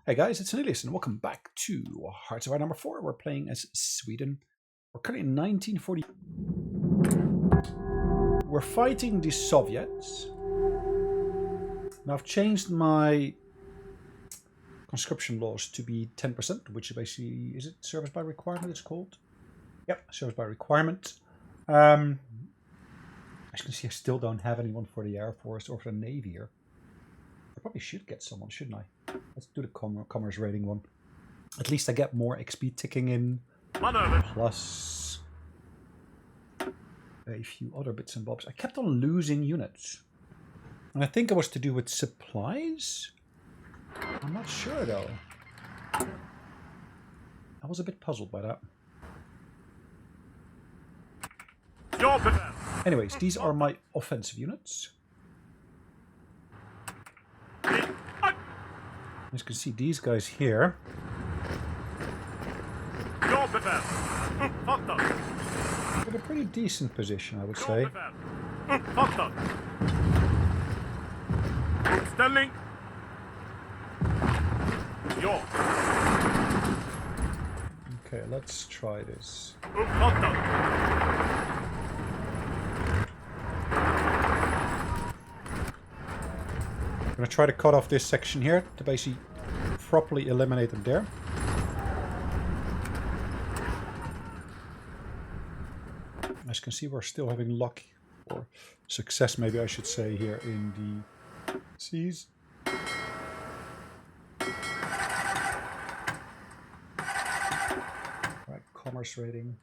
Hey guys, it's Sonelias and welcome back to Hearts of Iron number 4. We're playing as Sweden. We're currently in 1940. We're fighting the Soviets. Now I've changed my conscription laws to be 10%, which is basically, is it service by requirement it's called? Yep, service by requirement. As you can see, I still don't have anyone for the Air Force or for the Navy here. I probably should get someone, shouldn't I? Let's do the commerce rating one. At least I get more XP ticking in. Plus a few other bits and bobs. I kept on losing units. And I think it was to do with supplies? I'm not sure though. I was a bit puzzled by that. Anyways, these are my offensive units. As you can see, these guys here in a pretty decent position, I would say. Okay, let's try this. I'm going to try to cut off this section here to basically properly eliminate them there. As you can see, we're still having luck, or success maybe I should say, here in the seas. Right, commerce rating.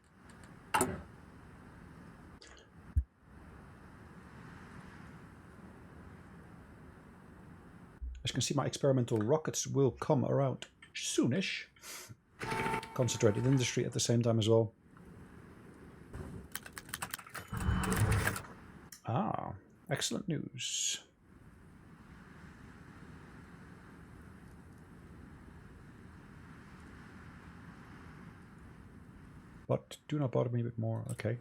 As you can see, my experimental rockets will come around soonish. Concentrated industry at the same time as well. Ah, excellent news. But do not bother me with more. Okay.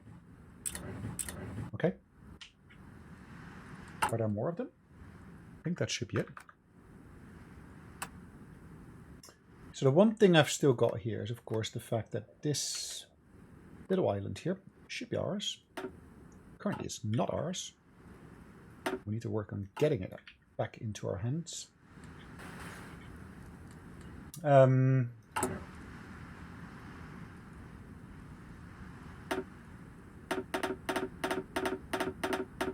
Okay. Are there more of them? I think that should be it. So the one thing I've still got here is, of course, the fact that this little island here should be ours. Currently, it's not ours. We need to work on getting it back into our hands. I'm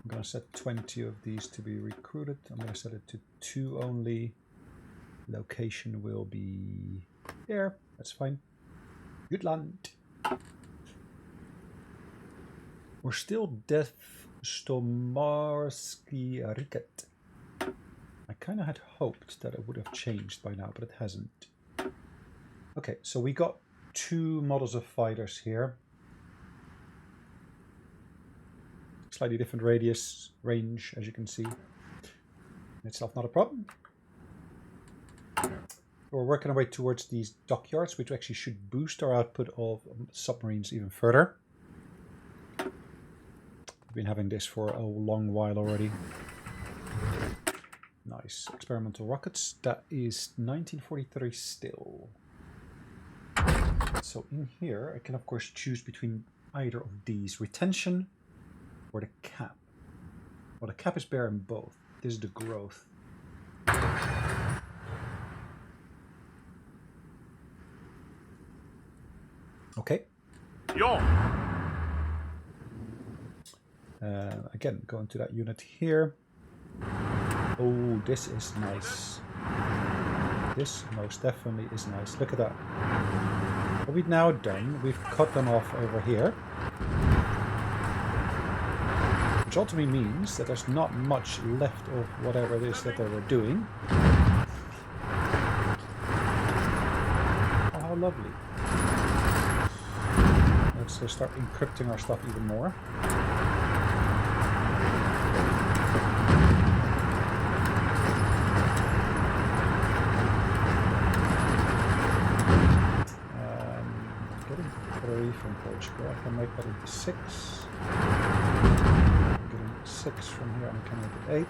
going to set 20 of these to be recruited. I'm going to set it to 2 only. Location will be there. That's fine. Good land. We're still Death Stomarski Riket. I kind of had hoped that it would have changed by now, but it hasn't. Okay, so we got 2 models of fighters here. Slightly different range, as you can see. In itself not a problem. We're working our way towards these dockyards, which actually should boost our output of submarines even further. We've been having this for a long while already. Nice. Experimental rockets. That is 1943 still. So in here, I can of course choose between either of these. Retention or the cap. Well, the cap is bare in both. This is the growth. Okay. Again, go into that unit here. Oh, this is nice. This most definitely is nice. Look at that. What we've now done, we've cut them off over here. Which ultimately means that there's not much left of whatever it is that they were doing. Oh, how lovely. Let's start encrypting our stuff even more. Getting 3 from Portugal. I can make that into 6. Getting 6 from here, I can make it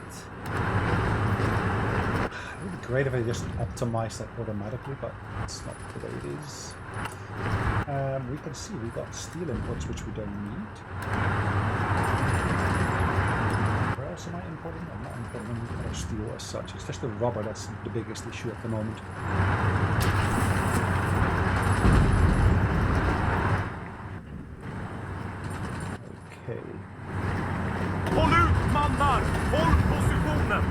8. It would be great if I just optimized that automatically, but that's not the way it is. We can see we got steel inputs, which we don't need. Where else am I importing? I'm not importing any other steel as such. It's just the rubber that's the biggest issue at the moment. Okay. Håll ut, mannar! Håll positionen!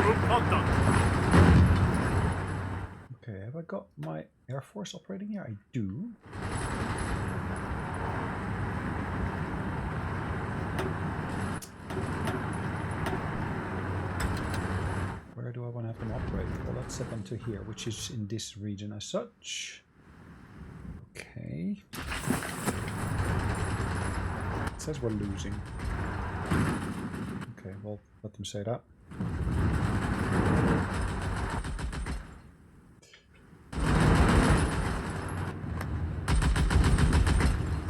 Uppfattat! Okay, have I got my Air Force operating here? I do. Where do I want to have them operate? Well, let's set them to here, which is in this region as such. Okay. It says we're losing. Okay, well, let them say that.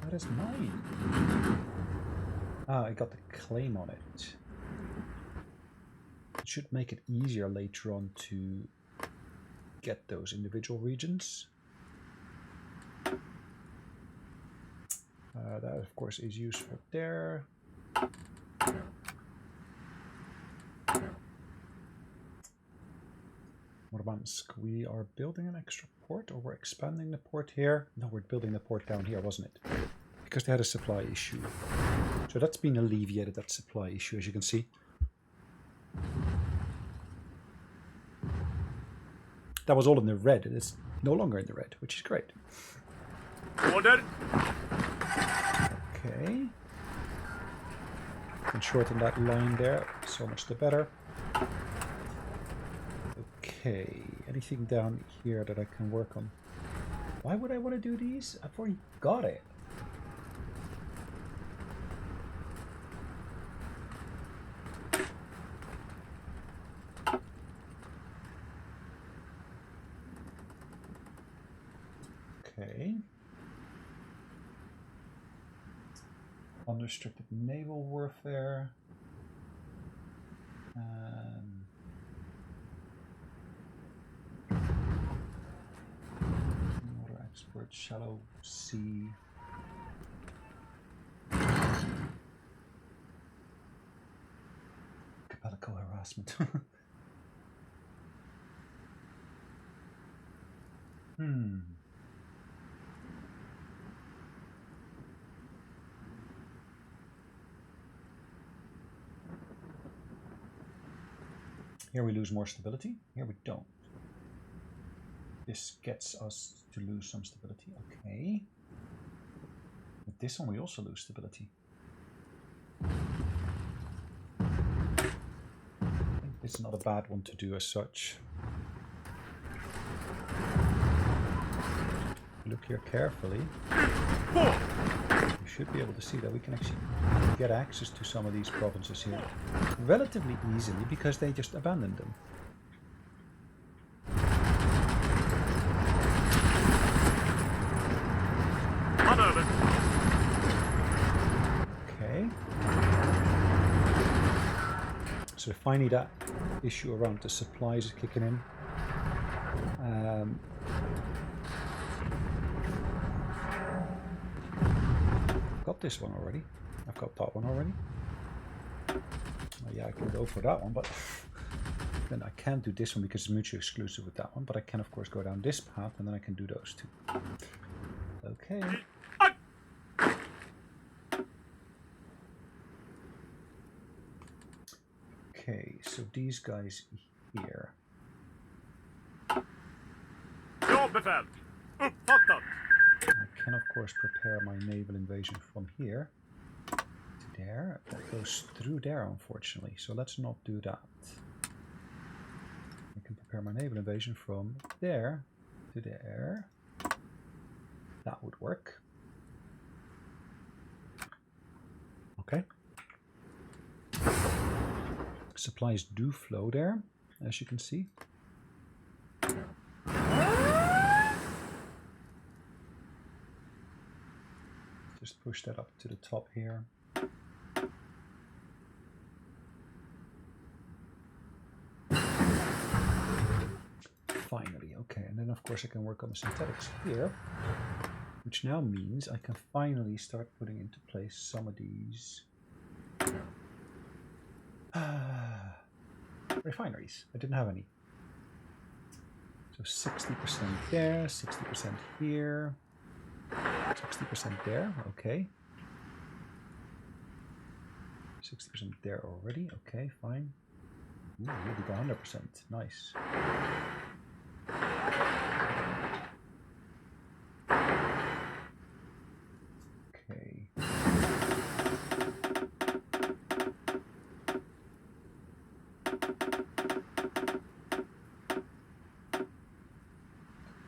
That is mine. Ah, I got the claim on it. It should make it easier later on to get those individual regions. That, of course, is useful there. What about we are building an extra port, or we're expanding the port here? No, we're building the port down here, wasn't it? Because they had a supply issue. So that's been alleviated, that supply issue, as you can see. That was all in the red. It's no longer in the red, which is great. Order! Okay. Can shorten that line there, so much the better. Okay, anything down here that I can work on? Why would I want to do these? I've already got it. Okay. Unrestricted naval warfare. Water export, shallow sea. Capelico harassment. Here we lose more stability. Here we don't. This gets us to lose some stability. Okay. With this one we also lose stability. I think this is not a bad one to do as such. Look here carefully. You should be able to see that we can actually get access to some of these provinces here relatively easily because they just abandoned them. Okay. So finally that issue around the supplies is kicking in. Got this one already. I've got that one already. Yeah, I can go for that one, but then I can't do this one because it's mutually exclusive with that one. But I can, of course, go down this path and then I can do those two. Okay. Okay, so these guys here. I can, of course, prepare my naval invasion from here to there. That goes through there, unfortunately, so let's not do that. I can prepare my naval invasion from there to there. That would work. Okay. Supplies do flow there, as you can see. Just push that up to the top here. then of course I can work on the synthetics here, which now means I can finally start putting into place some of these refineries. I didn't have any. So 60% there, 60% here, 60% there, okay. 60% there already, okay, fine. Ooh, really got 100%, nice. Okay.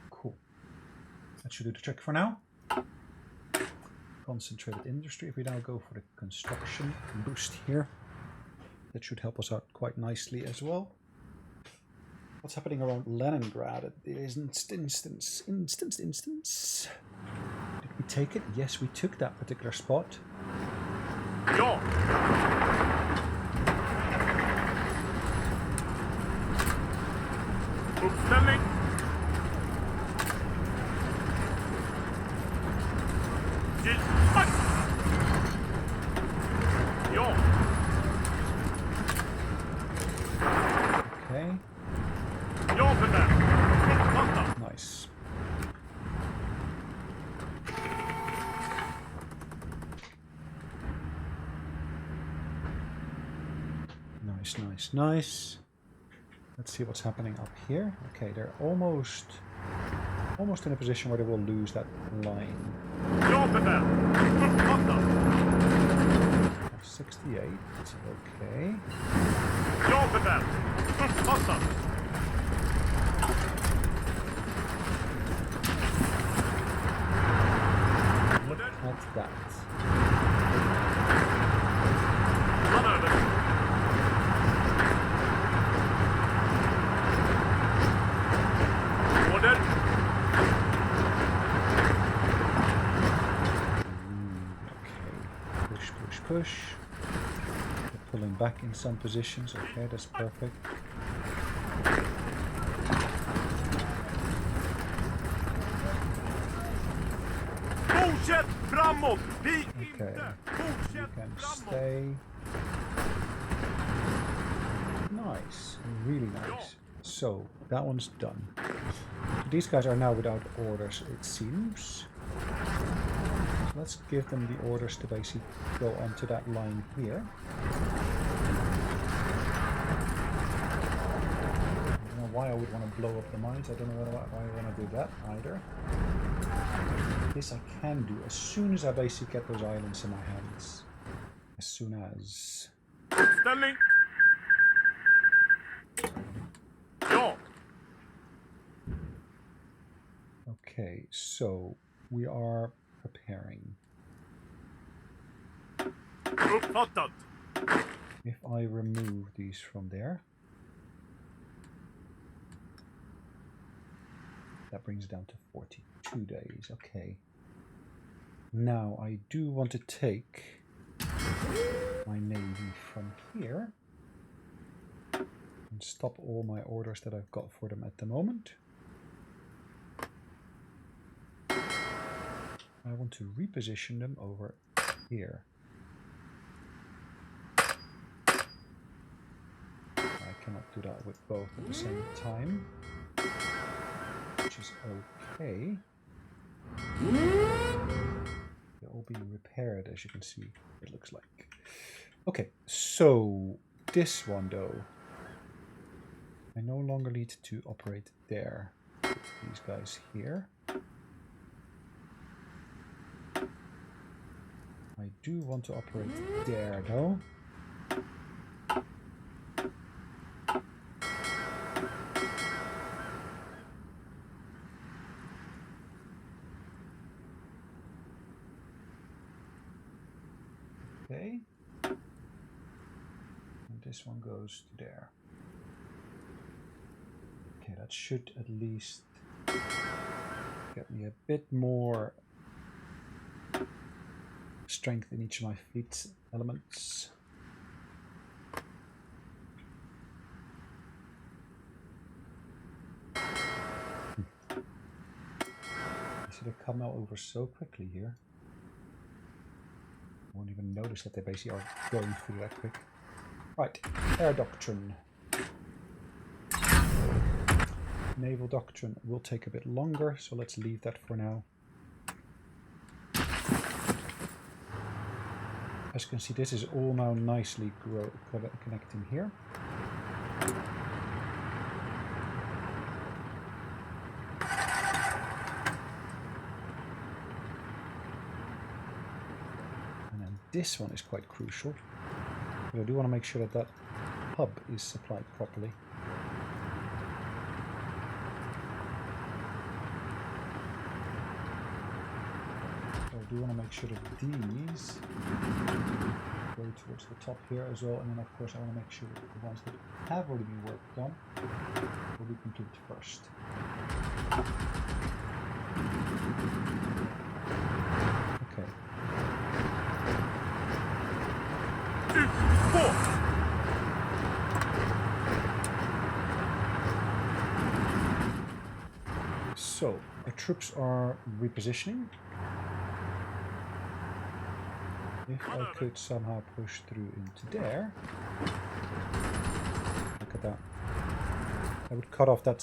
Cool. That should do the trick for now. Concentrated industry. If we now go for the construction boost here, that should help us out quite nicely as well. What's happening around Leningrad at this instance? Did we take it? Yes, we took that particular spot. Ja! Uppställning! Gilsback! Ja! Okay. Ja, Peter! Uppfattat! Nice. Nice. Let's see what's happening up here. Okay, they're almost in a position where they will lose that line. Ja, Peter! Uppfattat! 68, okay. Ja, Peter! Uppfattat! Look at that. Manöver! Order! Okay, push. They're pulling back in some positions. Okay, that's perfect. Fortsätt framåt! Vik Okay, inte! you Fortsätt can framåt! stay. Nice, really nice. So that one's done. These guys are now without orders, it seems. So let's give them the orders to basically go onto that line here. I don't know why I would want to blow up the mines. I don't know why I want to do that either. This I can do as soon as I basically get those islands in my hands. As soon as... Uppställning! Ja! Okay, so we are preparing. Uppfattat! If I remove these from there, that brings it down to 42 days. Okay. Now I do want to take my navy from here and stop all my orders that I've got for them at the moment. I want to reposition them over here. I cannot do that with both at the same time, which is okay. They're all being repaired, as you can see, it looks like. Okay, so this one though, I no longer need to operate there. Put these guys here. I do want to operate there though. Okay. And this one goes to there. Okay, that should at least get me a bit more strength in each of my fleet elements. See, they come out over so quickly here. I won't even notice that they basically are going through that quick. Right, air doctrine. Naval doctrine will take a bit longer, so let's leave that for now. As you can see, this is all now nicely connecting here. And then this one is quite crucial. But I do want to make sure that that hub is supplied properly. I do want to make sure that these go towards the top here as well, and then of course I want to make sure that the ones that have already been worked on will be completed first. Okay. So our troops are repositioning. If I could somehow push through into there, look at that. I would cut off that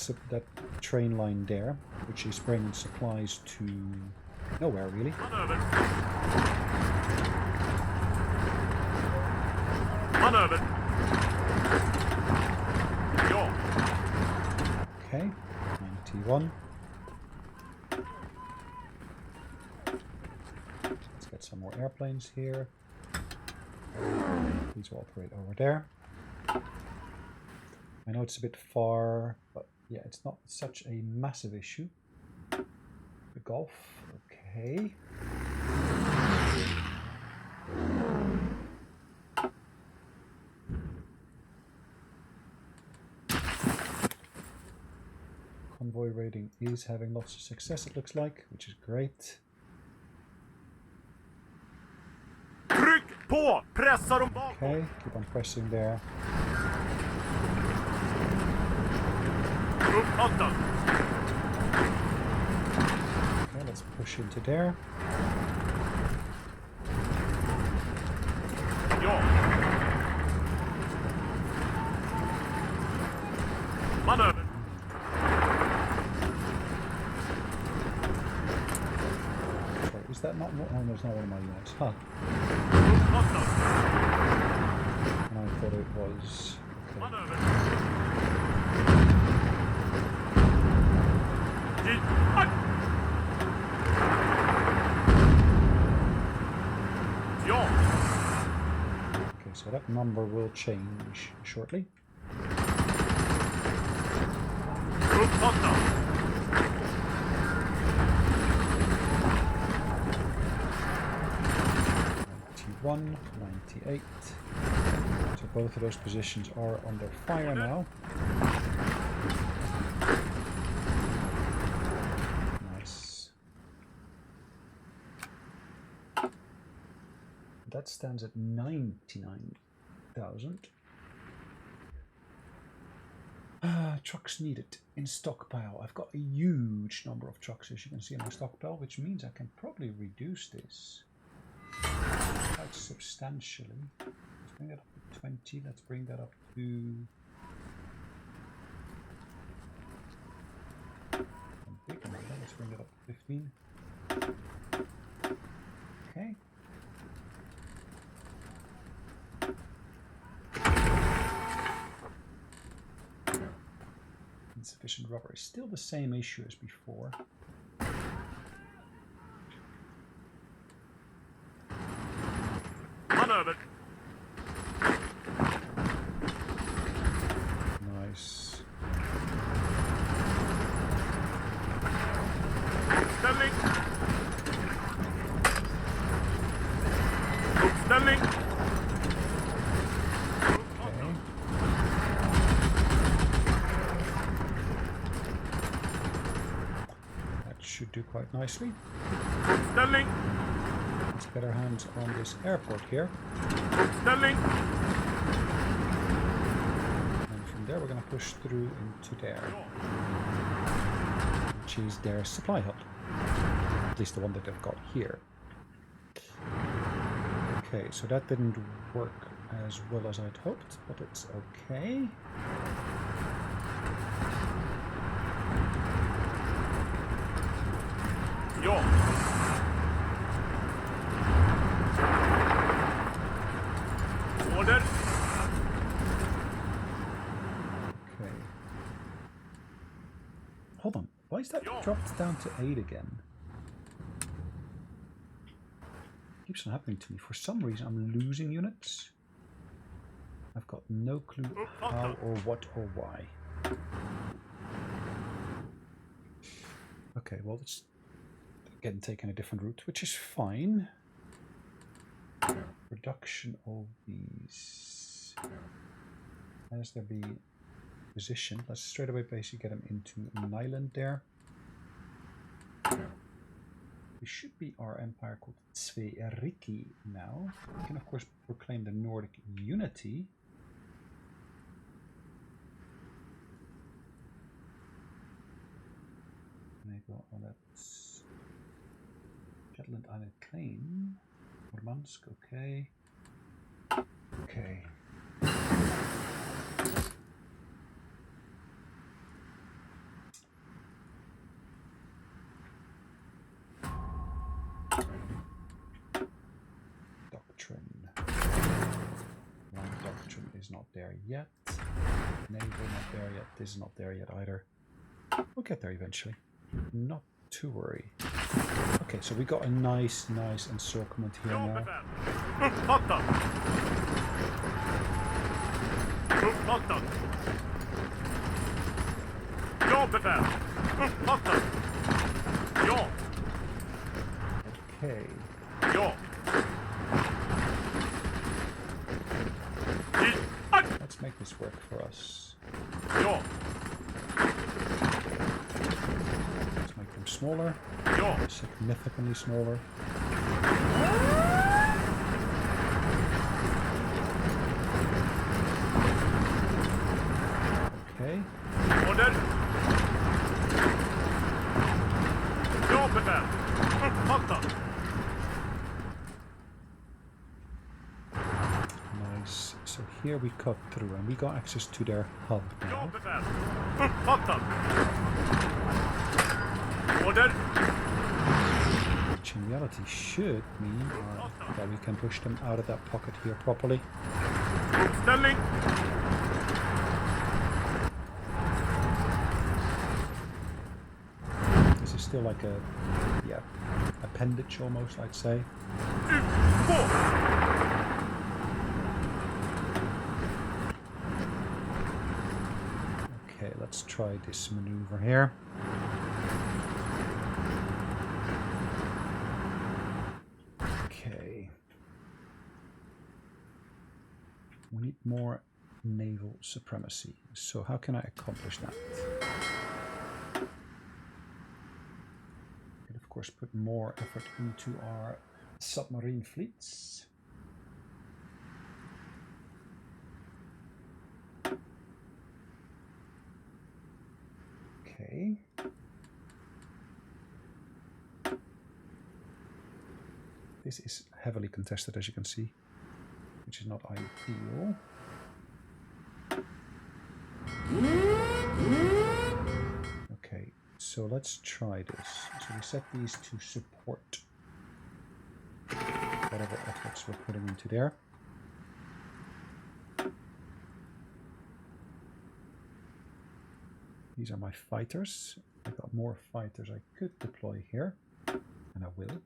train line there, which is bringing supplies to nowhere really. Okay, 91. Some more airplanes here. These will operate over there. I know it's a bit far, but yeah, it's not such a massive issue. The Gulf, okay. Convoy raiding is having lots of success, it looks like, which is great. Okay, keep on pressing there. Okay, let's push into there. Sorry, is that not one? Oh, there's not one of my units. Huh. And I thought it was. Okay, so that number will change shortly. '91, '98. So both of those positions are under fire now. Nice. That stands at 99,000. Trucks needed in stockpile. I've got a huge number of trucks, as you can see in my stockpile, which means I can probably reduce this quite substantially. Let's bring that up to 20. Let's bring that up to big number. Let's bring that up to 15. Okay. Insufficient rubber is still the same issue as before. Nice. Stelling. Should do quite nicely. Stelling. Let's get our hands on this airport here. Stelling. And from there we're going to push through into there, which is their supply hub. At least the one that they've got here. Okay, so that didn't work as well as I'd hoped, but it's okay. Ja. Order. Okay. Hold on. Why is that dropped down to 8 again? Keeps on happening to me. For some reason, I'm losing units. I've got no clue how or what or why. Okay, well, it's again taking a different route, which is fine. Reduction of these. As there be position, let's straight away basically get them into an island there. We should be our empire called Sverige now. We can of course proclaim the Nordic unity. Enable all that. Shetland Island claim. Murmansk, okay. Okay. Doctrine. Land doctrine is not there yet. Naval not there yet. This is not there yet either. We'll get there eventually. Not to worry. Okay, so we got a nice encirclement here now. Okay. Let's make this work for us. Let's make them smaller. Significantly smaller. Okay. Order. Nice. So here we cut through and we got access to their hub now. Order. Which in reality should mean that we can push them out of that pocket here properly. Stelling. This is still like a appendage almost, I'd say. Okay, let's try this maneuver here. Okay. We need more naval supremacy. So how can I accomplish that? Could of course put more effort into our submarine fleets. Okay. This is heavily contested, as you can see, which is not ideal. Okay, so let's try this. So we set these to support whatever efforts we're putting into there. These are my fighters. I've got more fighters I could deploy here, and I will.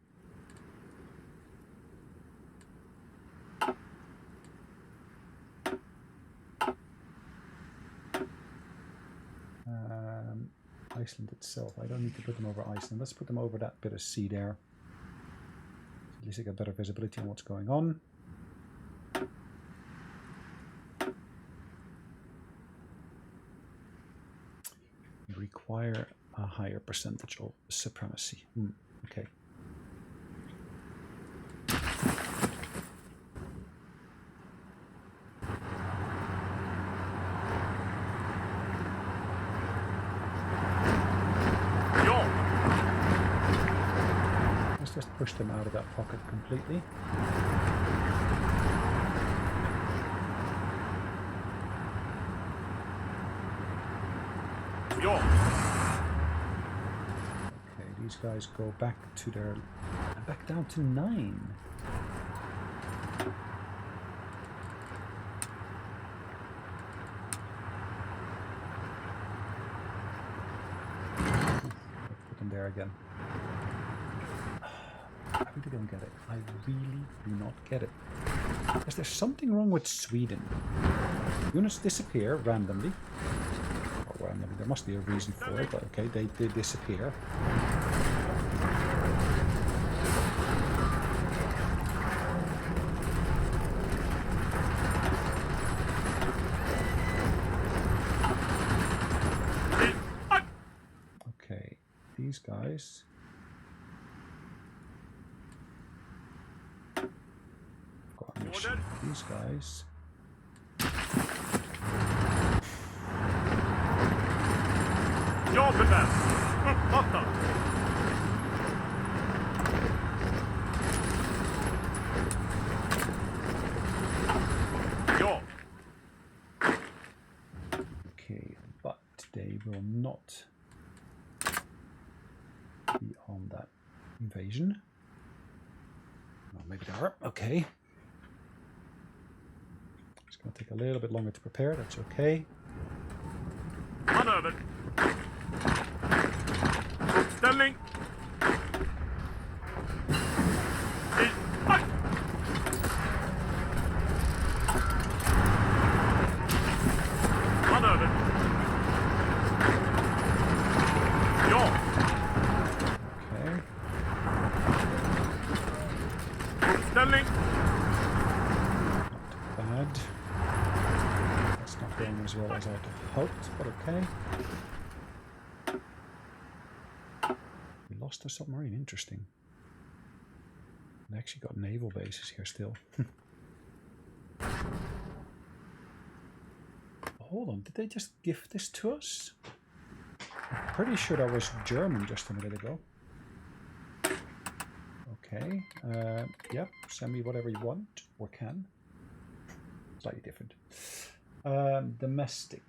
Iceland itself. I don't need to put them over Iceland. Let's put them over that bit of sea there. At least I get better visibility on what's going on. We require a higher percentage of supremacy. Okay. just push them out of that pocket completely. Okay, these guys go back to their... back down to 9. Put them there again. I really don't get it. I really do not get it. Is there something wrong with Sweden? Units disappear randomly. Or randomly, there must be a reason for it, but okay, they disappear. Okay, these guys... These guys. Ja, befäl! Uppfattat! Ja. Okay, but they will not be on that invasion. Well, maybe they are. Okay. It's going to take a little bit longer to prepare. That's okay. Manöver. Uppställning. Manöver. Ja. Okay. Uppställning. Not bad. That's not going as well as I'd hoped, but okay. We lost a submarine, interesting. We actually got naval bases here still. Hold on, did they just give this to us? I'm pretty sure that was German just a minute ago. Okay, yep, send me whatever you want, or can. Slightly different. Domestic.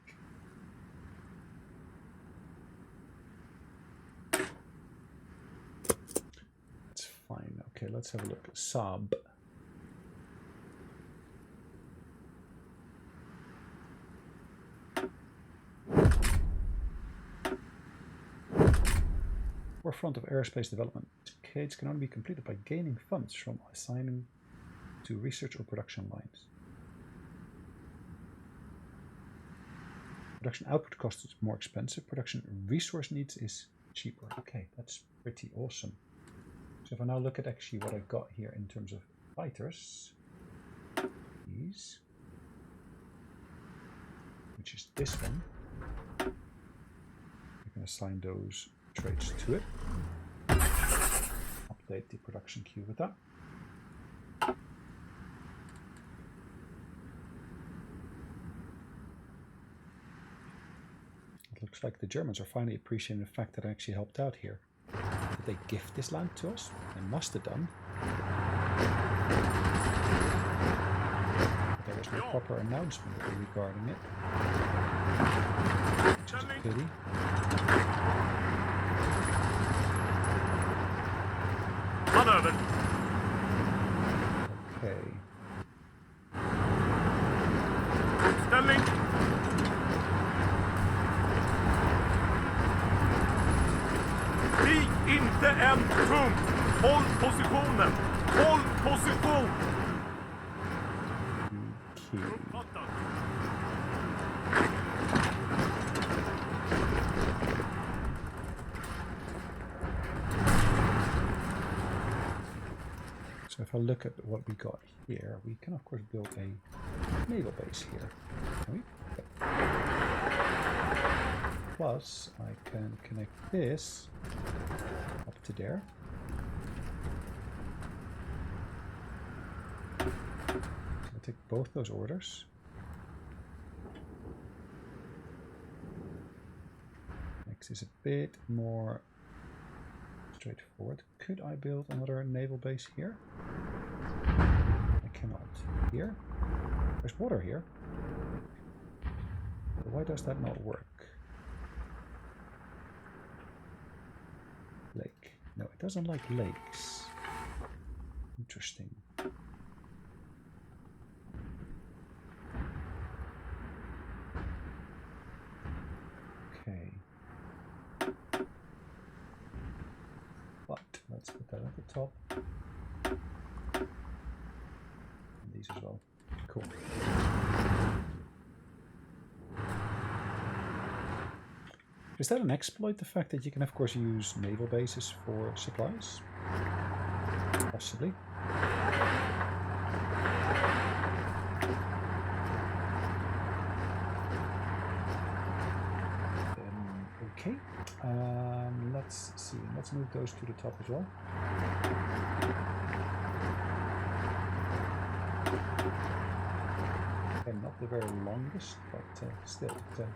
That's fine. Okay, let's have a look. Sub. Forefront of aerospace development. Cascades can only be completed by gaining funds from assigning to research or production lines. Production output cost is more expensive. Production resource needs is cheaper. Okay, that's pretty awesome. So if I now look at actually what I've got here in terms of fighters, these, which is this one, we can assign those traits to it. Update the production queue with that. It looks like the Germans are finally appreciating the fact that I actually helped out here. Did they gift this land to us? They must have done. But there was no proper announcement regarding it, which is a pity. Manöver. Okay. Uppställning. Vik inte en tum. Håll positionen. Håll position. Okay. Uppfattat. So if I look at what we got here, we can of course build a naval base here. Can we? Yep. Plus, I can connect this up to there. So I'll take both those orders. Next is a bit more straightforward. Could I build another naval base here? I cannot. Here? There's water here. But why does that not work? Lake. No, it doesn't like lakes. Interesting. Okay. But let's put that at the top. And these as well. Cool. Is that an exploit, the fact that you can of course use naval bases for supplies? Possibly. Okay. Let's see. Let's move those to the top as well. Again, not the very longest, but still, it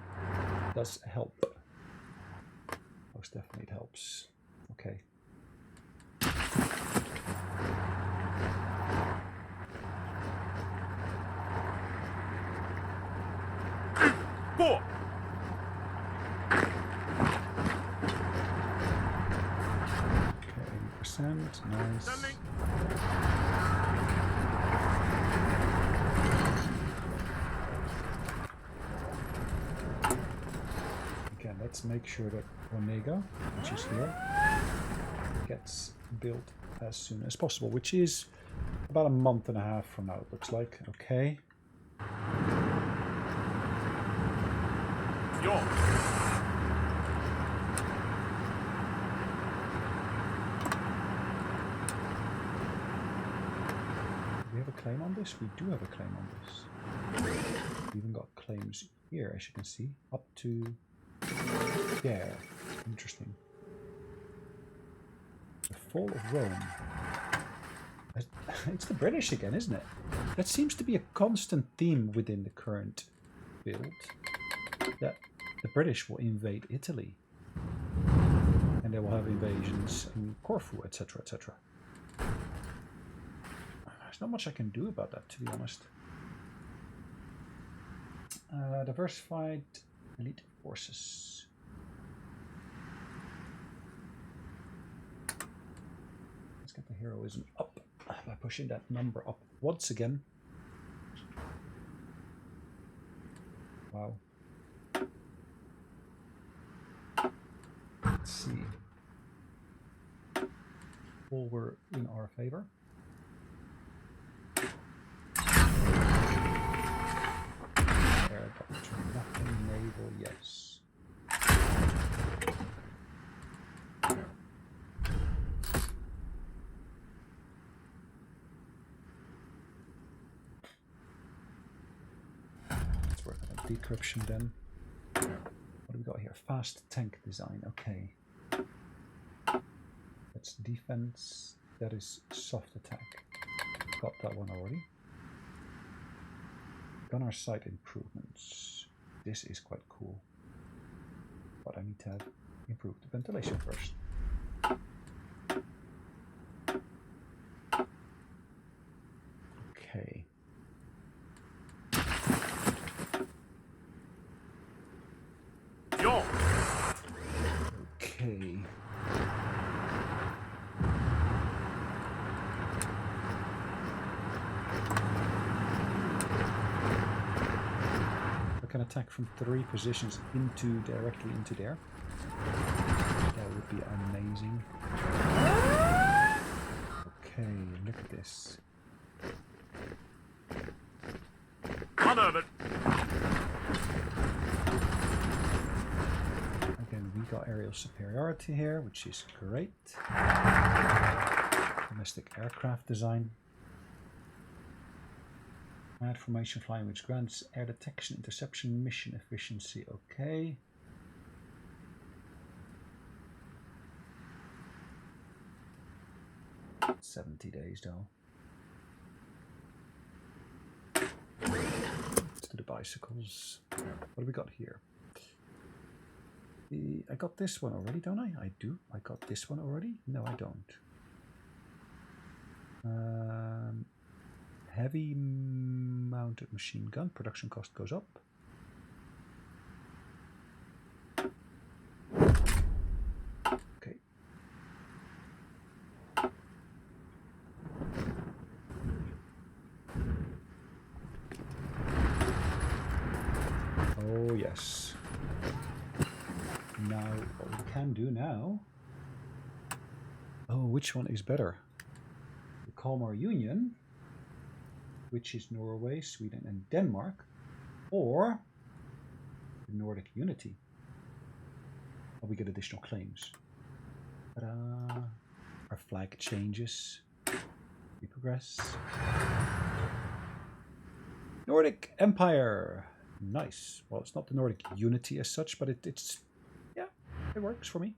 does help. Most definitely it helps. Okay. Four. Okay, 80%. Nice. Again, let's make sure that Onega, which is here, gets built as soon as possible, which is about a month and a half from now, it looks like. Okay. Yo. Do we have a claim on this? We do have a claim on this. We even got claims here, as you can see, up to there. Interesting. The fall of Rome. It's the British again, isn't it? That seems to be a constant theme within the current build. That the British will invade Italy. And they will have invasions in Corfu, etc., etc. There's not much I can do about that, to be honest. Diversified elite forces. Let's get the heroism up by pushing that number up once again. Wow. Let's see. All were in our favor. Air doctrine, nothing naval, yes. Let's work on a decryption then. What do we got here? Fast tank design, okay. That's defense, that is soft attack. Got that one already. Gunner sight improvements. This is quite cool. But I need to have improved ventilation first. Okay. Yo. Okay. I can attack from 3 positions directly into there. That would be amazing. Okay, look at this. Maneuver. Again, we got aerial superiority here, which is great. Domestic aircraft design. Mad formation flying, which grants air detection, interception, mission efficiency. Okay. It's 70 days though. Let's do the bicycles. What do we got here? I got this one already, don't I? I do. I got this one already? No, I don't. Heavy mounted machine gun. Production cost goes up. Okay. Oh, yes. Now, what we can do now... Oh, which one is better? The Kalmar Union, which is Norway, Sweden, and Denmark, or the Nordic Unity. Oh, we get additional claims. Ta-da! Our flag changes. We progress. Nordic Empire! Nice. Well, it's not the Nordic Unity as such, but it's... Yeah, it works for me.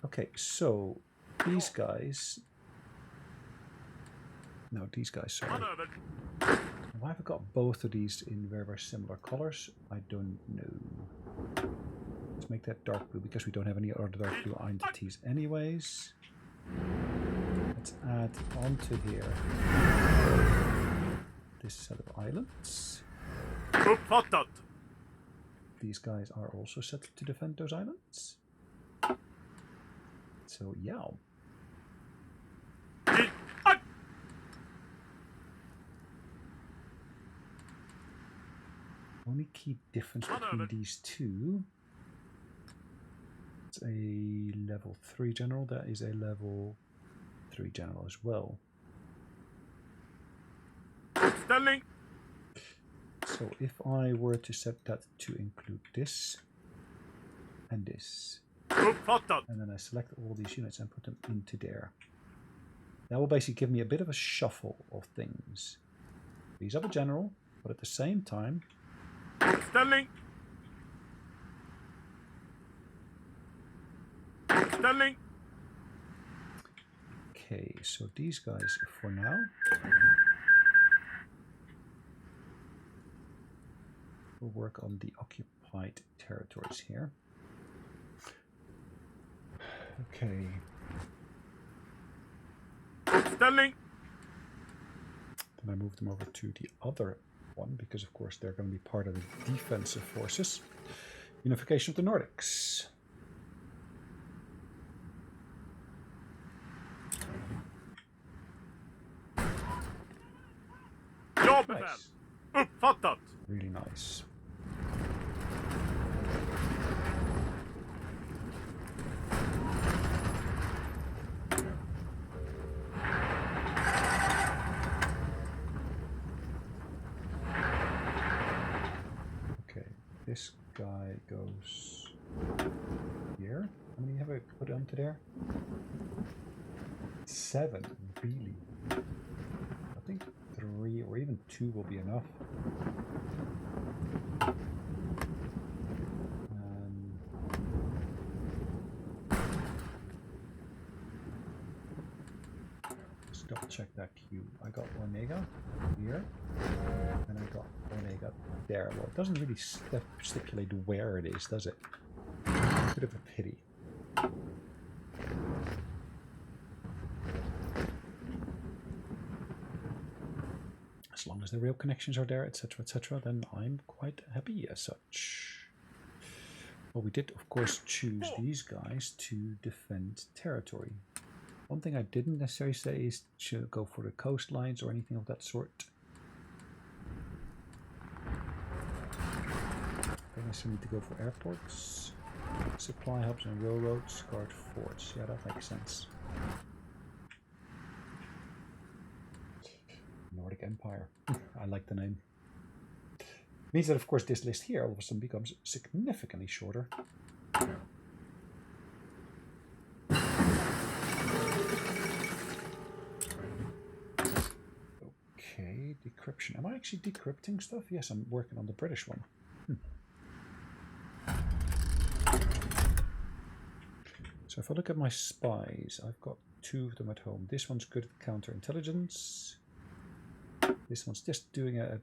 Okay, so these guys... No, these guys, sorry. Why have I got both of these in very, very similar colors? I don't know. Let's make that dark blue because we don't have any other dark blue entities anyways. Let's add onto here this set of islands. These guys are also set to defend those islands. So, yeah. Only key difference between these two. It's a level 3 general. That is a level 3 general as well. Stelling. So if I were to set that to include this and this, and then I select all these units and put them into there, that will basically give me a bit of a shuffle of things. These are the general, but at the same time, Stelling. Stelling. okay, so these guys for now. We'll work on the occupied territories here. Okay. Stelling. Then I move them over to the other one because, of course, they're going to be part of the defensive forces. Unification of the Nordics. Nice. Really nice. Okay, this guy goes here. How many have I put onto there? 7, really. I think 3 or even 2 will be enough. Let's double check that queue. I got Omega here, and I got Omega there. Well, it doesn't really stipulate where it is, does it? Bit of a pity. As long as the rail connections are there, etc., then I'm quite happy as such. Well, we did, of course, choose these guys to defend territory. One thing I didn't necessarily say is to go for the coastlines or anything of that sort. I necessarily need to go for airports, supply hubs and railroads, guard forts. Yeah, that makes sense. Nordic Empire. I like the name. Means that, of course, this list here all of a sudden becomes significantly shorter. Okay, decryption. Am I actually decrypting stuff? Yes, I'm working on the British one. So if I look at my spies, I've got 2 of them at home. This one's good at counterintelligence. This one's just doing a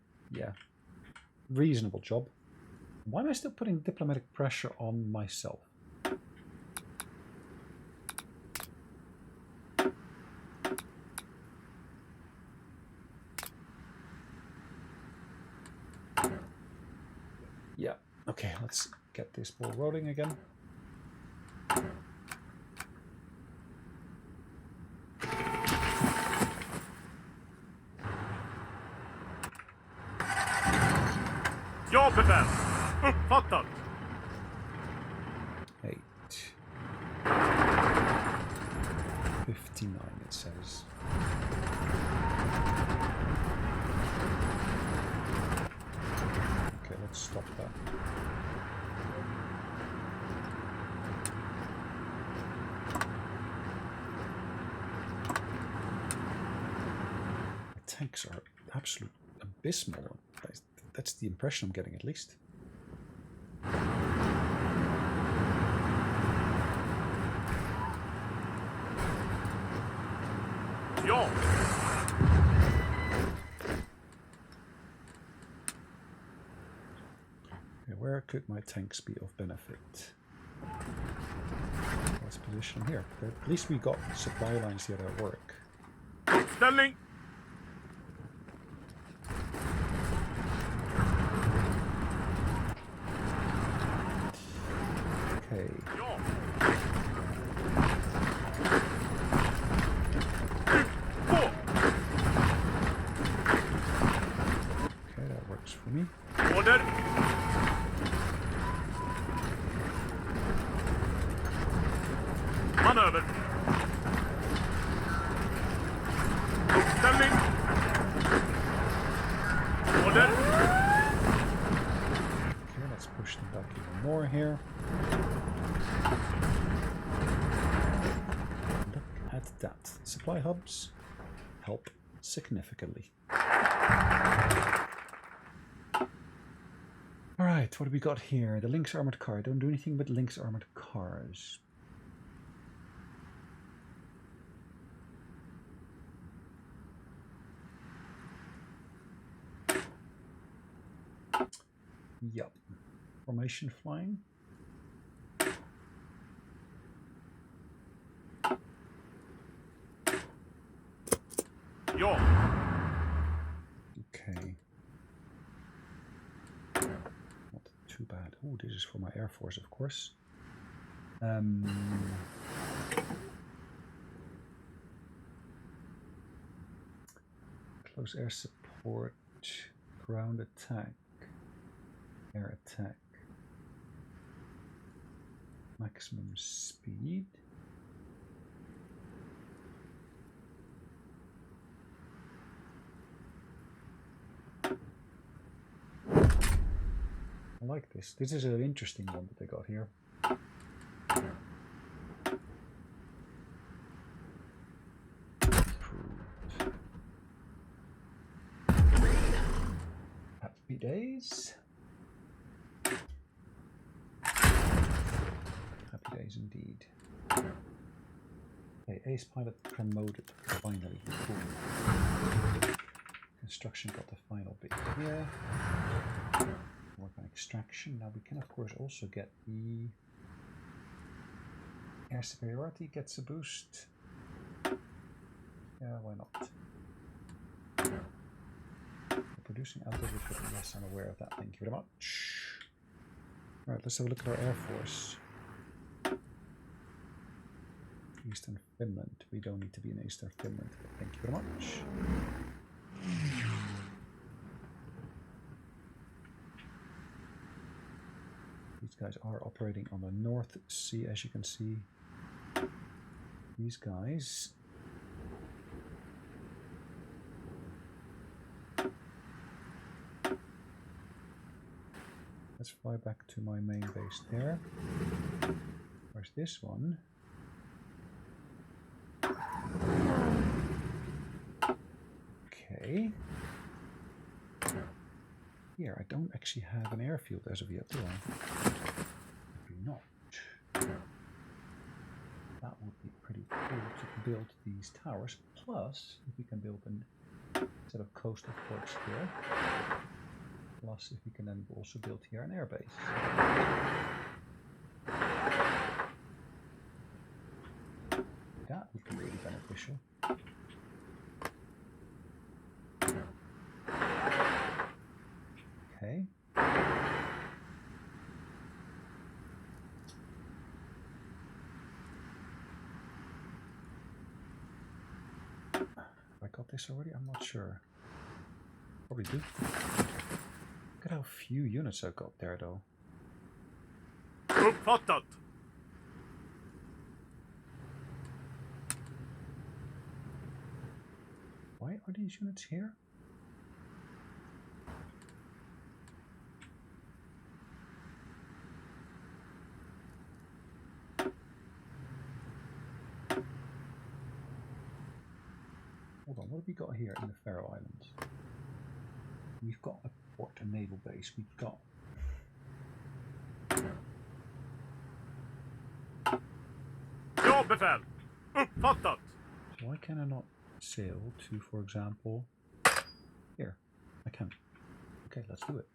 reasonable job. Why am I still putting diplomatic pressure on myself? Yeah, okay, let's get this ball rolling again. Ja, befäl! Uppfattat! 8. 59 it says. Okay, let's stop that. The tanks are absolute abysmal. That's the impression I'm getting, at least. Ja! Okay, where could my tanks be of benefit? Let's position them here. At least we got supply lines here that work. Ställning! Okay. Ja! Okay, that works for me. Order! Manöver! Ställning! Order! Okay, let's push them back even more here. Look at that. Supply hubs help significantly. Alright, what have we got here? The Lynx armored car. Don't do anything but Lynx armored cars. Yup. Formation flying. Ja! Okay. Not too bad. Oh, this is for my Air Force, of course. Close air support, ground attack, air attack, maximum speed. I like this. This is an interesting one that they got here. Improved. Happy days. Happy days indeed. Okay, ace pilot promoted finally. Cool. Construction got the final bit here. Work on extraction. Now we can of course also get the air superiority gets a boost. Yeah, why not? We're producing altitude, but yes, I'm aware of that. Thank you very much. Right, let's have a look at our air force. Eastern Finland. We don't need to be in Eastern Finland. Thank you very much. These guys are operating on the North Sea, as you can see. These guys let's fly back to my main base there. Where's this one? Okay. Here, I don't actually have an airfield as of yet, do I? I do not. That would be pretty cool to build these towers. Plus, if we can build a set of coastal ports here, Plus, if we can then also build here an airbase. That would be really beneficial. Okay. Have I got this already? I'm not sure. Probably do. Look at how few units I've got there, though. Uppfattat! Why are these units here? Hold on, what have we got here in the Faroe Islands? We've got a port, a naval base. We've got... Ja, befäl! Uppfattat! So why can I not sail to, for example, here? I can. Okay, let's do it.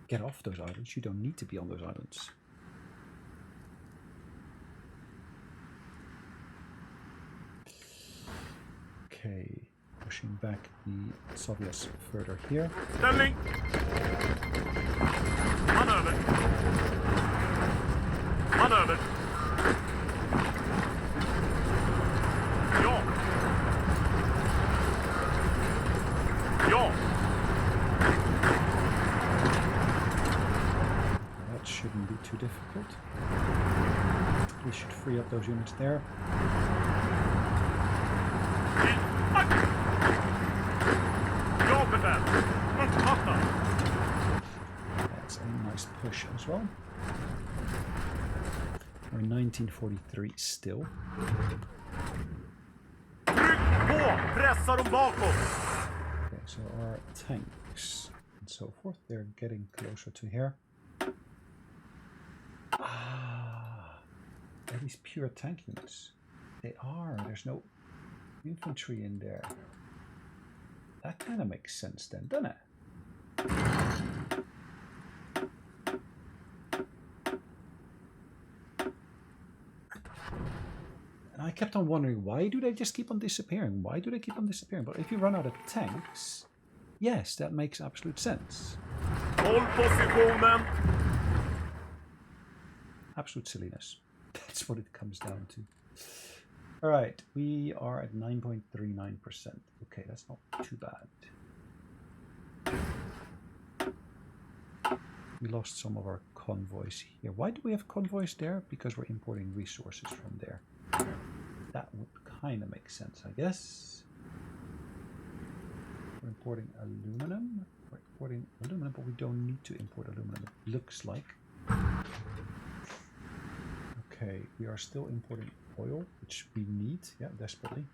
Get off those islands. You don't need to be on those islands. Okay, pushing back the Soviets further here. Ställning! Manöver! Manöver! Ja! Ja! That shouldn't be too difficult. We should free up those units there. Ja, befäl! Uppfattat! That's a nice push as well. We're in 1943 still. Tryck på! Pressa dem bakåt! Okay, so our tanks and so forth, they're getting closer to here. Ah, are these pure tank units? They are. There's no infantry in there. That kind of makes sense then, doesn't it? And I kept on wondering, why do they just keep on disappearing? Why do they keep on disappearing? But if you run out of tanks, yes, that makes absolute sense. Håll positionen! Absolute silliness. That's what it comes down to. All right, we are at 9.39%. Okay, that's not too bad. We lost some of our convoys here. Why do we have convoys there? Because we're importing resources from there. That would kind of make sense, I guess. We're importing aluminum. We're importing aluminum, but we don't need to import aluminum, it looks like. Okay, we are still importing oil, which we need, yeah, desperately.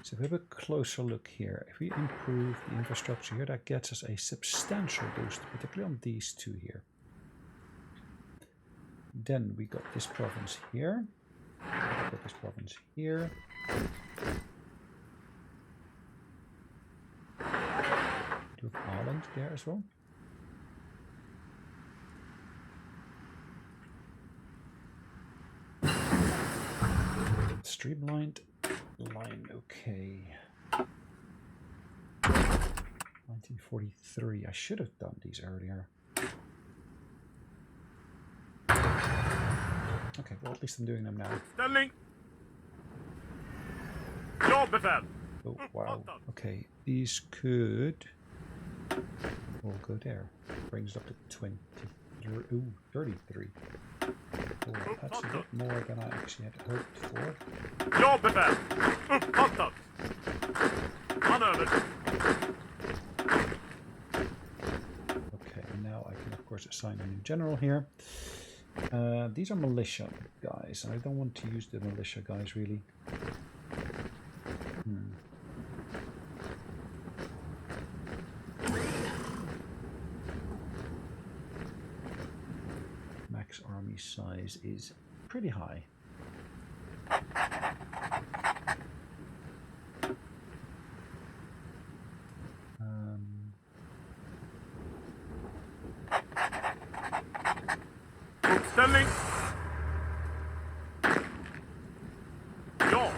So if we have a closer look here, if we improve the infrastructure here, that gets us a substantial boost, particularly on these two here. Then we got this province here, we got this province here. Do have Ireland there as well. Streamlined line, okay. 1943. I should have done these earlier. Okay, well at least I'm doing them now. Ställning! Ja, befäl! Oh wow. Okay, these could all go there. Brings it up to 23. Ooh, 33. Oh, that's a bit more than I actually had hoped for. Ja, befäl! Uppfattat! Manöver! Okay, and now I can of course assign a new general here. These are militia guys, and I don't want to use the militia guys really. Max army size is pretty high. Uppställning! Ja!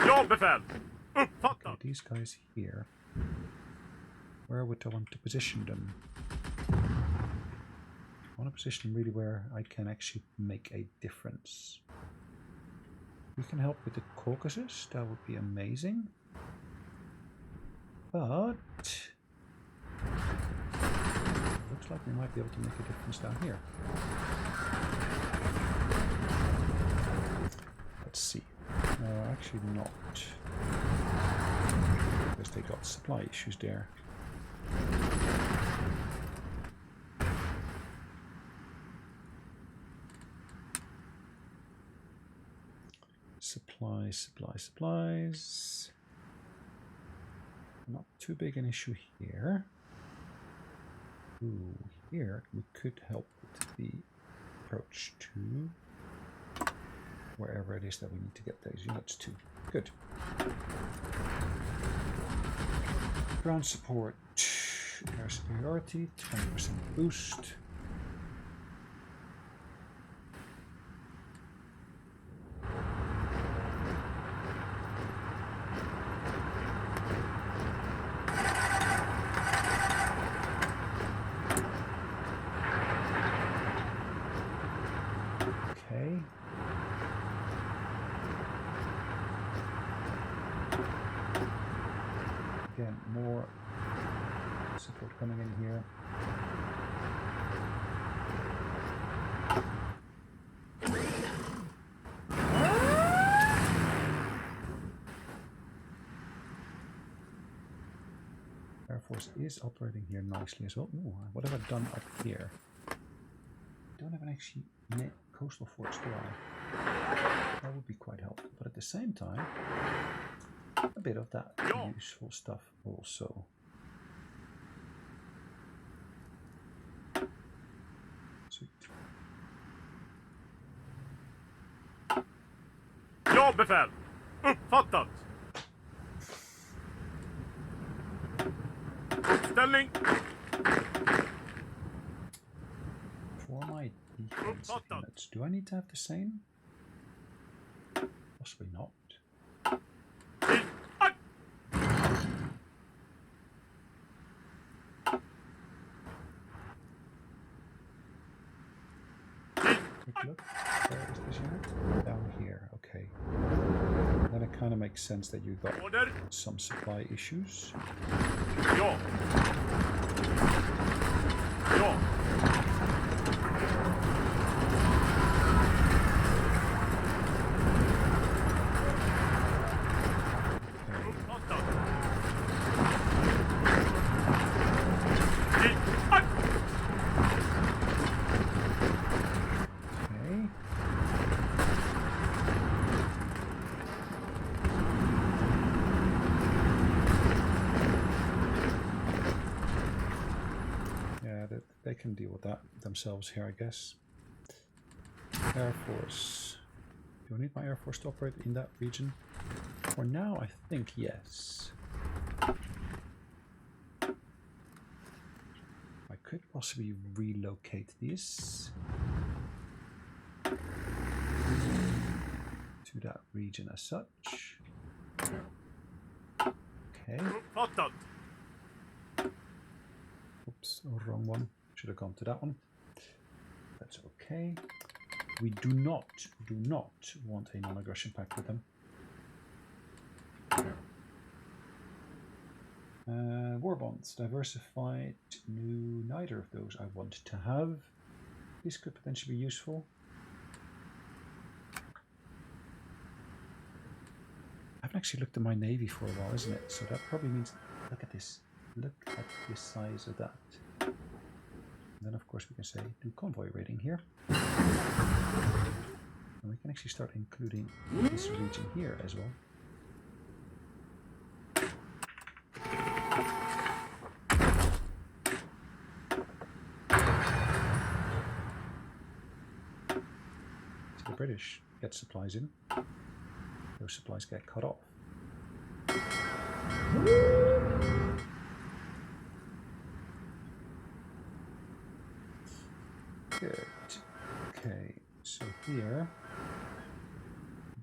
Ja, befäl! Uppfattat! Okay, these guys here. Where would I want to position them? I want to position them really where I can actually make a difference. We can help with the Caucasus, that would be amazing. But looks like we might be able to make a difference down here. Let's see. No, actually not. Because they got supply issues there. Supplies. Not too big an issue here. Ooh, here we could help with the approach to wherever it is that we need to get those units to. Good. Ground support, air superiority, 20% boost. Again, more support coming in here. Air Force is operating here nicely as well. Ooh, what have I done up here? I don't have an actually coastal forts, do I? That would be quite helpful, but at the same time, a bit of that useful stuff also. Sweet. Ja, befäl! Uppfattat! Uppställning! For my defensive units, do I need to have the same? Possibly not. Take a look. Where is this unit? Down here, okay. Then it kind of makes sense that you got some supply issues. Ja. Ja. They can deal with that themselves here, I guess. Air Force. Do I need my Air Force to operate in that region? For now, I think yes. I could possibly relocate these to that region as such. Okay. Oops, wrong one. Should have gone to that one. That's okay. We do not want a non-aggression pact with them. War bonds, diversified, new, neither of those I want to have. This could potentially be useful. I haven't actually looked at my navy for a while, isn't it? So that probably means, look at this. Look at the size of that. And then of course we can say do convoy raiding here. And we can actually start including this region here as well. So the British get supplies in. Those supplies get cut off. here.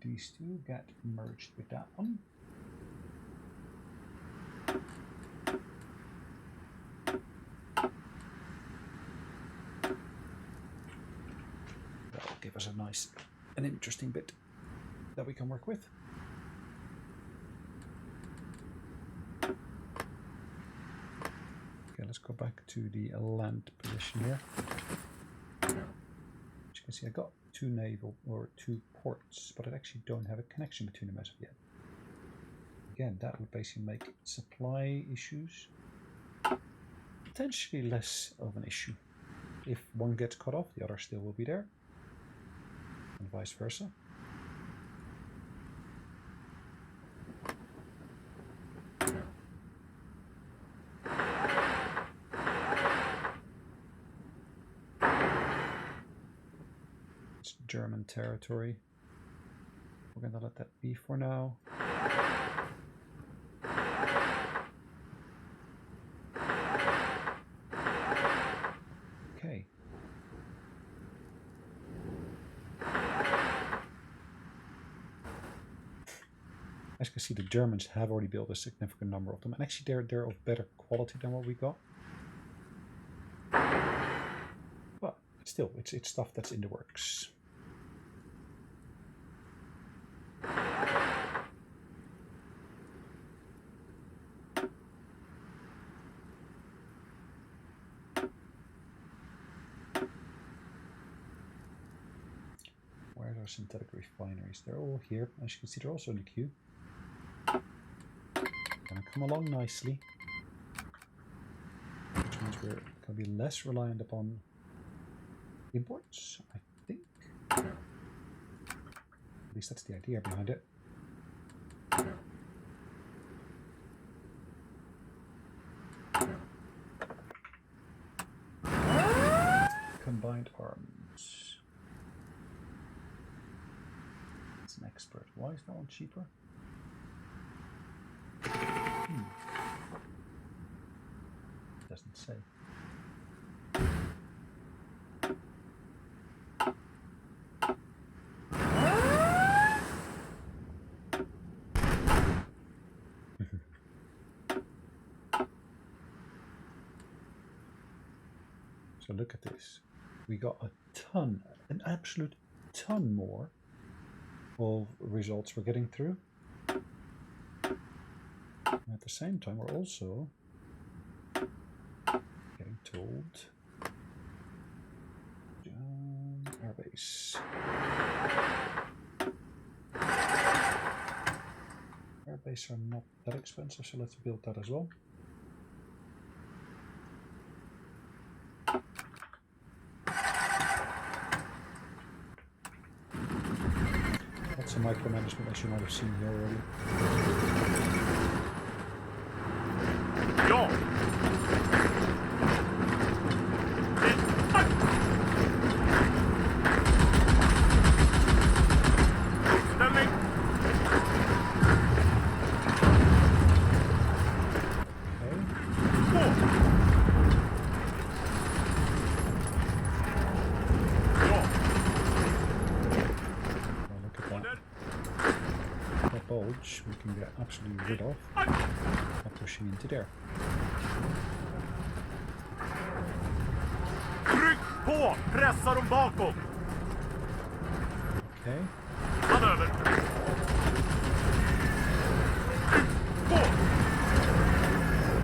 These two get merged with that one. That'll give us a nice, an interesting bit that we can work with. Okay, let's go back to the land position here. As you can see, I got two naval or two ports, but I actually don't have a connection between them as of yet. Again, that would basically make supply issues potentially less of an issue. If one gets cut off, the other still will be there, and vice versa. It's German territory. We're going to let that be for now. Okay. As you can see, the Germans have already built a significant number of them, and actually they're of better quality than what we got. But still, it's stuff that's in the works. Where are those synthetic refineries? They're all here. As you can see, they're also in the queue. Gonna come along nicely, which means we're gonna be less reliant upon imports, I think. At least that's the idea behind it. Combined arms. It's an expert. Why is that one cheaper? Doesn't say. So look at this. We got a ton, an absolute ton more of results we're getting through. And at the same time, we're also getting told airbase. Airbase are not that expensive, so let's build that as well. Lots of micromanagement, as you might have seen here already. Ja! Uppställning! Två! Ja! Well, look at that. That bulge we can get absolutely rid of by pushing into there. Tryck på! Pressa dem bakåt! Okay. Manöver! På!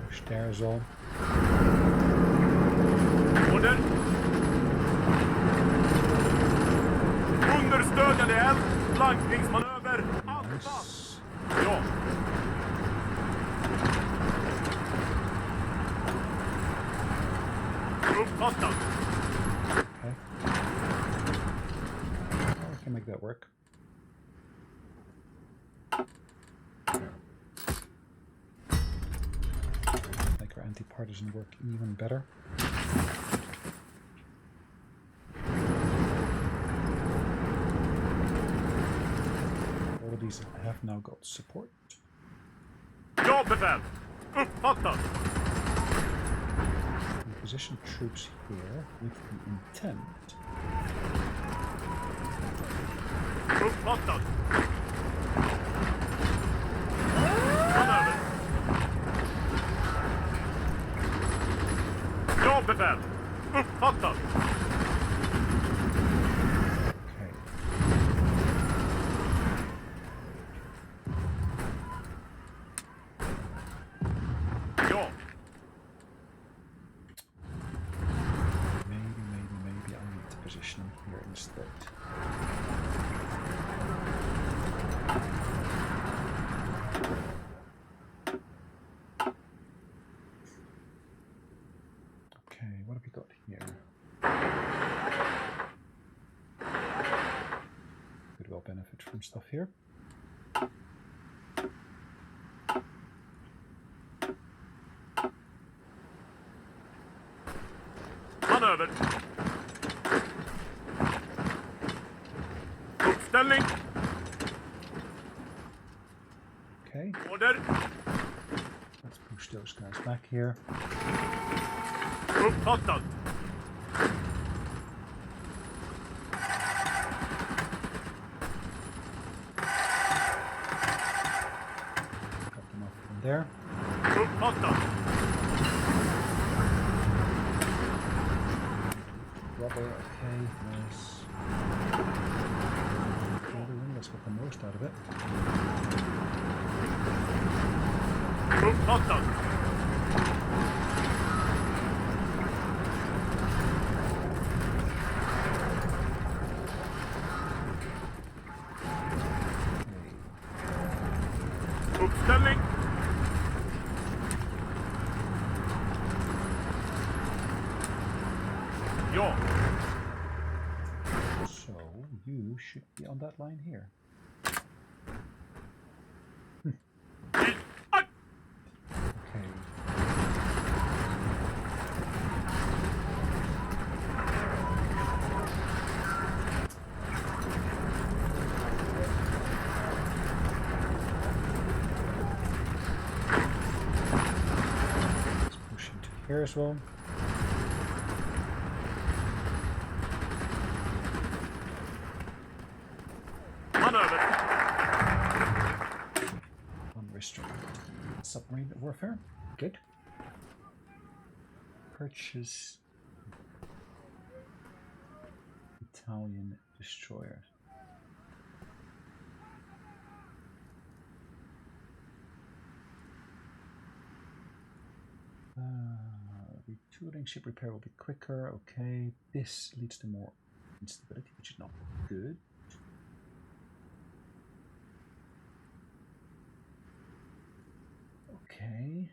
Push there as well. Order! Understödjande eld! Flankningsmanöver! Anfall! Ja! Uppfattat! Okay. Well, we can make that work. Make our anti-partisan work even better. All of these have now got support. Ja, befäl! Uppfattat! We position troops here with the intent Uppfattat. Manöver. Ja, befäl. Uppfattat. Okay. Ja. Maybe I need to position him here instead. Okay, what have we got here? Could well benefit from stuff here. Manöver. Uppställning. Okay, Order. let's push those guys back here. Uppfattat. Cut them off from there. Uppfattat. Rubber, okay, nice. Let's get the most out of it. Uppfattat. Uppställning. Ja. So you should be on that line here. Aj. Okay. Let's push into here as well. Manöver. Unrestricted submarine warfare. Good. Purchase Italian destroyer. Retooling ship repair will be quicker. Okay, this leads to more instability, which is not good. Okay.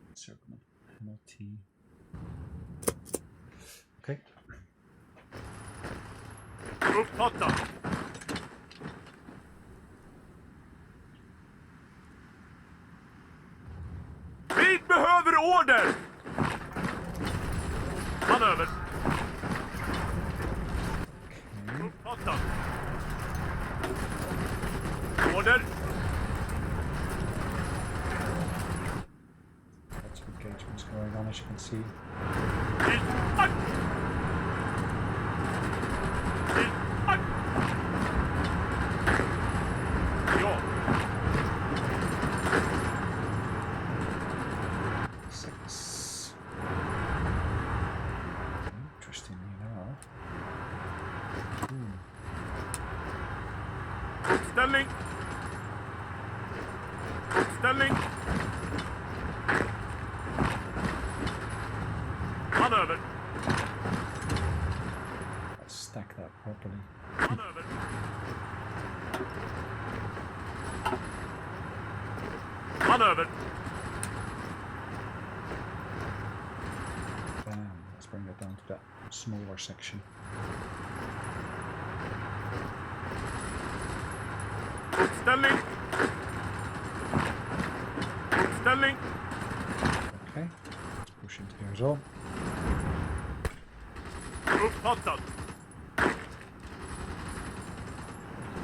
Encirclement penalty. Okay. Uppfattat. Vi behöver order! Manöver. Okay. Uppfattat. Order. Lots of engagements going on, as you can see. Aj. Aj. Aj. Ja. 6. Interestingly enough. Uppställning. Uppställning. Manöver. Let's stack that properly. Manöver. Manöver. Bam. Let's bring it down to that smaller section. Uppställning. Uppställning. Okay. Let's push into here as well. Uppfattat.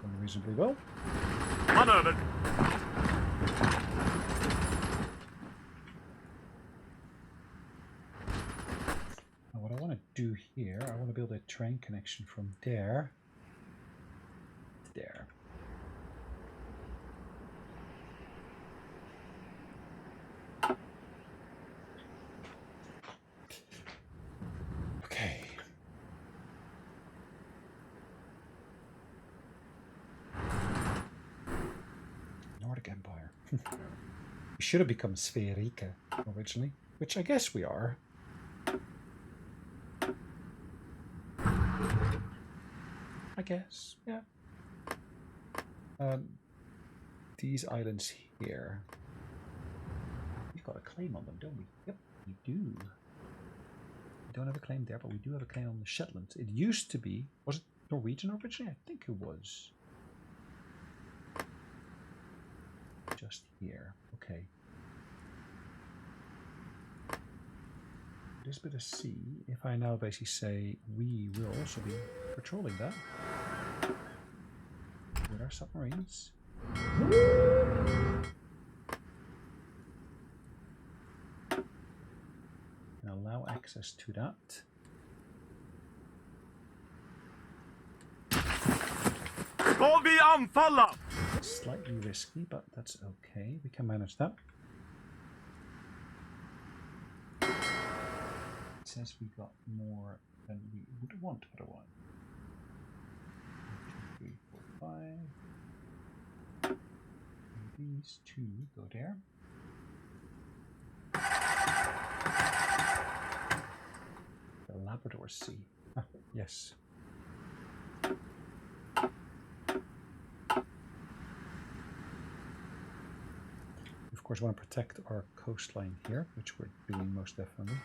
Going reasonably well. Manöver. Now what I want to do here, I want to build a train connection from there there. Okay. Nordic Empire. We should have become Sverika originally, which I guess we are. I guess, yeah. These islands here. We've got a claim on them, don't we? Yep, we do. We don't have a claim there, but we do have a claim on the Shetlands. It used to be, was it Norwegian originally? I think it was. Just here, okay. This bit of sea, if I now basically say we will also be patrolling that with our submarines. And allow access to that. Ska vi anfalla? Slightly risky, but that's okay. We can manage that. It says we got more than we would want otherwise. 1, 2, 3, 4, 5. And these two go there. The Labrador Sea. Ah, yes. Of course, we want to protect our coastline here, which we're doing most definitely.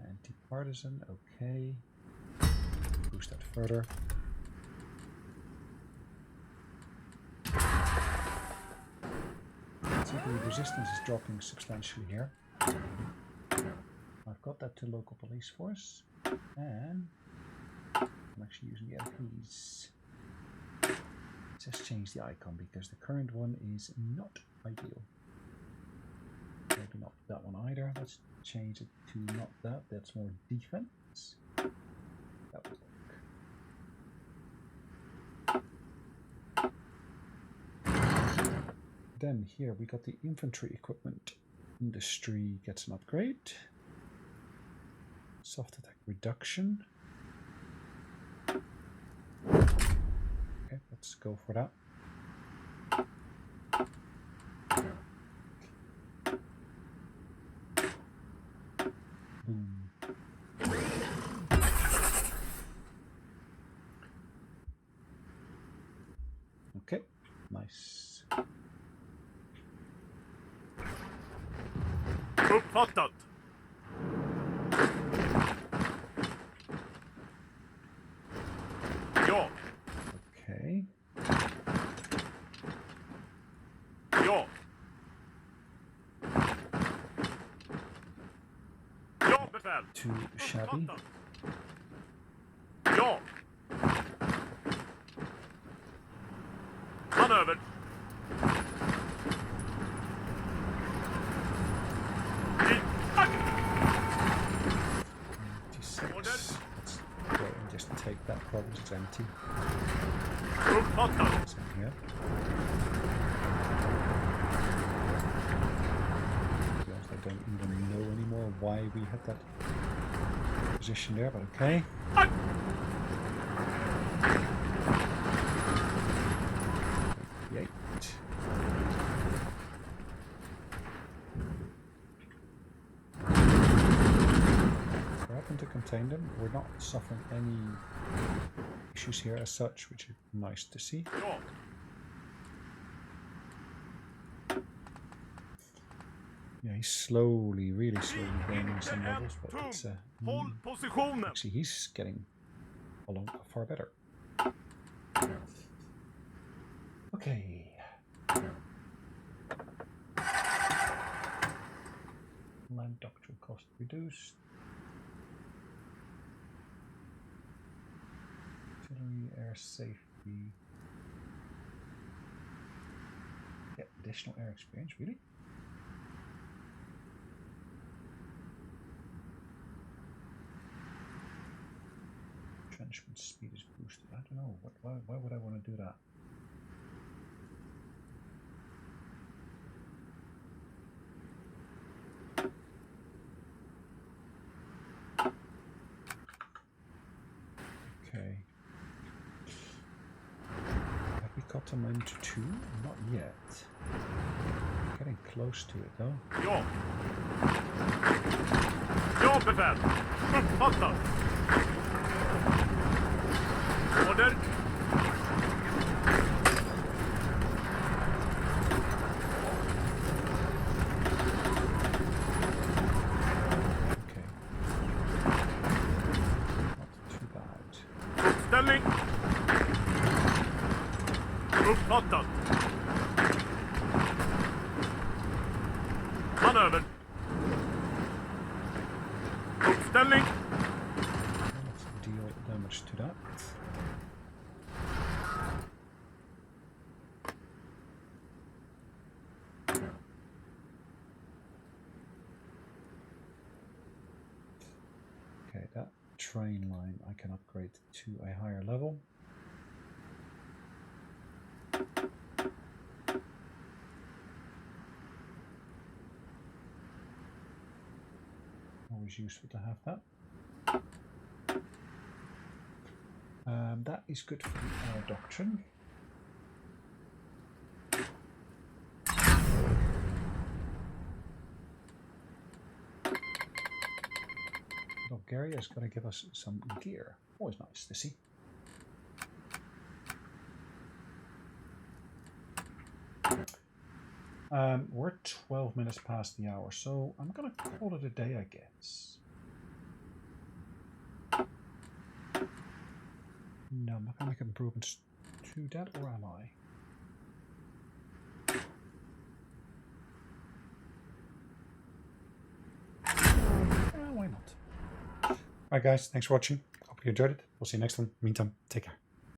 Anti-partisan, okay. Boost that further. So the resistance is dropping substantially here. I've got that to local police force, and I'm actually using the LPs. Let's change the icon because the current one is not ideal. Maybe not that one either. Let's change it to not that. That's more defense. That would work. Then here we got the infantry equipment. Industry gets an upgrade. Soft attack reduction. Okay, let's go for that. Boom. Okay, nice. Uppfattat. Ja. Okay. Ja. Ja, befäl. Too shabby. Ja. Manöver. Let's go and just take that province, it's empty. Uppfattat. It's in here. To be honest, I don't even know anymore why we had that position there, but okay. Yay. We're hoping to contain them. We're not suffering any issues here as such, which is nice to see. Ja. Yeah, he's slowly, really slowly gaining some levels, but it's Håll positionen. actually he's getting along far better. Okay. Land doctrine cost reduced. Artillery, air safety. Get additional air experience, really? replenishment speed is boosted. I don't know. Why would I want to do that? Okay. Have we got them into 2? Not yet. Getting close to it though. Ja. Ja, befäl. Uppfattat. Order. Okay. Not too bad. Uppställning. Uppfattat. Manöver. Uppställning. Let's deal damage to that. Okay, that train line I can upgrade to a higher level. Always useful to have that. That is good for the air doctrine. Bulgaria is going to give us some gear. Always nice to see. We're 12 minutes past the hour, so I'm going to call it a day, I guess. No, I'm not going to make improvements to that, or am I? Why not? Alright guys, thanks for watching. Hope you enjoyed it. We'll see you next time. Meantime, take care.